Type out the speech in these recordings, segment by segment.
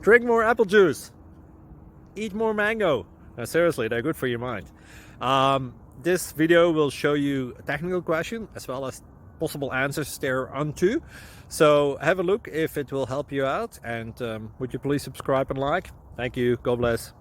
Drink more apple juice. Eat more mango. No, seriously, they're good for your mind. This video will show you a technical question as well as possible answers thereunto. So have a look if it will help you out, and would you please subscribe and like? Thank you. God bless.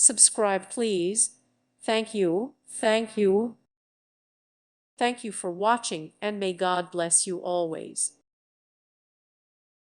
Subscribe, please. Thank you. Thank you. Thank you for watching, and may God bless you always.